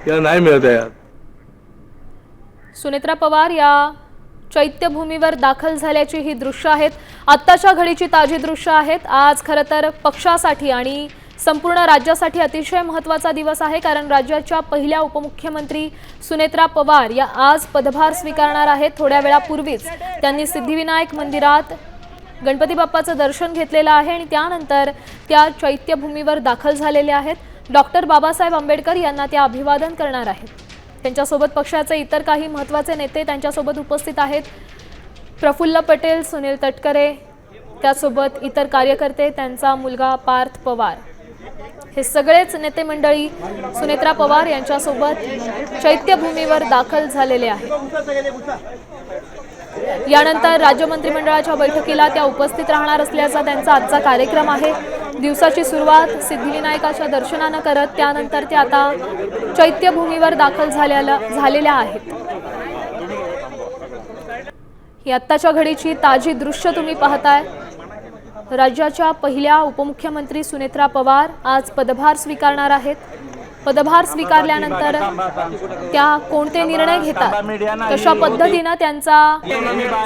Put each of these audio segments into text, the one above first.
या नाही मिळत आहे. सुनेत्रा पवार या चैत्यभूमीवर दाखल झाल्याची ही दृश्य आहेत. आत्ताच्या घडीची ताजी दृश्य आहेत. आज खरं तर पक्षासाठी आणि संपूर्ण राज्यासाठी अतिशय महत्त्वाचा दिवस आहे, कारण राज्याच्या पहिल्या उपमुख्यमंत्री सुनेत्रा पवार या आज पदभार स्वीकारणार आहेत. थोड्या वेळापूर्वीच त्यांनी सिद्धिविनायक मंदिरात गणपती बाप्पाचं दर्शन घेतलेलं आहे आणि त्यानंतर त्या चैत्यभूमीवर दाखल झालेले आहेत. डॉक्टर बाबासाहेब आंबेडकर यांना त्या अभिवादन करणार आहेत. त्यांच्यासोबत पक्षाचे इतर काही महत्त्वाचे नेते त्यांच्यासोबत उपस्थित आहेत. प्रफुल्ल पटेल, सुनील तटकरे, त्यासोबत इतर कार्यकर्ते, त्यांचा मुलगा पार्थ पवार, हे सगळेच नेते मंडळी सुनेत्रा पवार यांच्यासोबत चैत्यभूमीवर दाखल झालेले आहेत. यानंतर राज्य मंत्रिमंडळाच्या बैठकीला त्या उपस्थित राहणार असल्याचा त्यांचा आजचा कार्यक्रम आहे. दिवसाची सुरुवात सिद्धिविनायकाच्या दर्शनानं करत त्यानंतर ते आता चैत्यभूमीवर दाखल झालेल्या आहेत. ही आत्ताच्या घडीची ताजी दृश्य तुम्ही पाहताय. राज्याच्या पहिल्या उपमुख्यमंत्री सुनेत्रा पवार आज पदभार स्वीकारणार आहेत. पदभार स्वीकारल्यानंतर त्या कोणते निर्णय घेतात, कशा पद्धतीने त्यांचा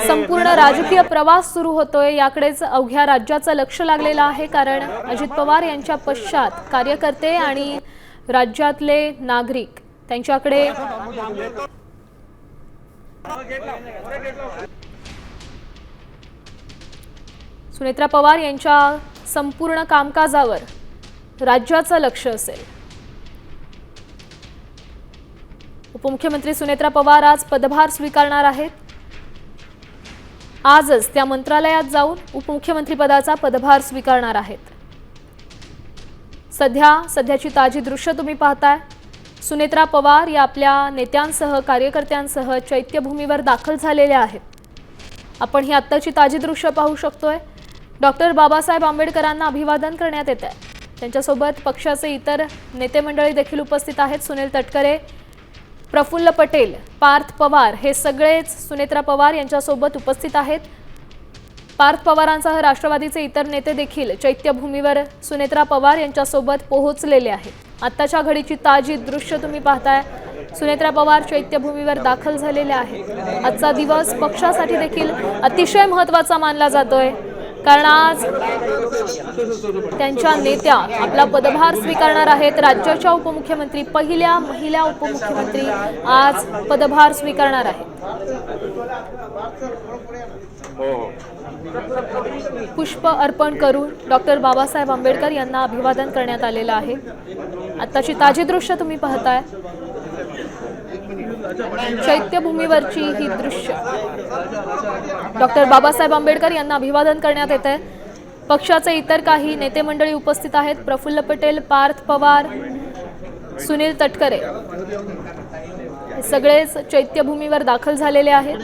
संपूर्ण राजकीय प्रवास सुरू होतोय याकडेच अवघ्या राज्याचं लक्ष लागलेलं आहे. कारण अजित पवार यांच्या पश्चात कार्यकर्ते आणि राज्यातले नागरिक त्यांच्याकडे सुनेत्रा पवार यांच्या संपूर्ण कामकाजावर राज्याचं लक्ष असेल. उपमुख्यमंत्री सुनेत्रा पवार आज पदभार स्वीकारणार आहेत. आजच त्या मंत्रालयात जाऊन उपमुख्यमंत्री पदाचा पदभार स्वीकारणार आहेत. सध्याची ताजी दृश्य तुम्ही पाहताय. सुनेत्रा पवार या आपल्या नेत्यांसह कार्यकर्त्यांसह चैत्यभूमीवर दाखल झालेल्या आहेत. आपण ही आत्ताची ताजी दृश्य पाहू शकतोय. डॉक्टर बाबासाहेब आंबेडकरांना अभिवादन करण्यात येत आहे. त्यांच्यासोबत पक्षाचे इतर नेते मंडळी देखील उपस्थित आहेत. सुनील तटकरे, प्रफुल्ल पटेल, पार्थ पवार हे सगळेच सुनेत्रा पवार यांच्यासोबत उपस्थित आहेत. पार्थ पवारांसह राष्ट्रवादीचे इतर नेते देखील चैत्यभूमीवर सुनेत्रा पवार यांच्यासोबत पोहोचलेले आहेत. आत्ताच्या घडीची ताजी दृश्य तुम्ही पाहताय. सुनेत्रा पवार चैत्यभूमीवर दाखल झालेल्या आहेत. आजचा दिवस पक्षासाठी देखील अतिशय महत्त्वाचा मानला जातोय, कारण आज त्यांच्या नेत्या आपला पदभार स्वीकारणार आहेत. राज्याच्या उपमुख्यमंत्री, पहिल्या महिला उपमुख्यमंत्री आज पदभार स्वीकारणार आहेत. पुष्प अर्पण करून डॉक्टर बाबासाहेब आंबेडकर यांना अभिवादन करण्यात आलेलं आहे. आताची ताजी दृश्य तुम्ही पाहताय. चैत्यभूमीवरची ही दृश्य. डॉक्टर बाबासाहेब आंबेडकर यांना अभिवादन करण्यात येत आहे. पक्षाचे इतर काही नेते मंडळी उपस्थित आहेत. प्रफुल्ल पटेल, पार्थ पवार, सुनील तटकरे हे सगळेच चैत्यभूमीवर दाखल झालेले आहेत.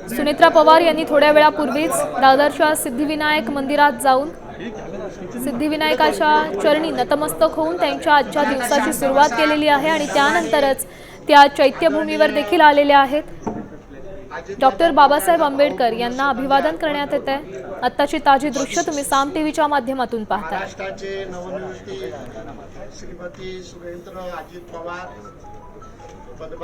सुनेत्रा पवार यांनी थोड्या वेळापूर्वीच दादरच्या सिद्धिविनायक मंदिरात जाऊन सिद्धिविनायकाच्या चरणी नतमस्तक होऊन त्यांच्या आजच्या दिवसाची सुरुवात केलेली आहे आणि त्यानंतरच त्या चैत्यभूमीवर देखील आलेल्या आहेत. डॉक्टर बाबासाहेब आंबेडकर यांना अभिवादन करण्यात येत आहे. आत्ताची ताजी दृश्य तुम्ही साम टीव्हीच्या माध्यमातून पाहता. महाराष्ट्राचे नवनियुक्ती श्रीमती सुरेंद्र अजित पवार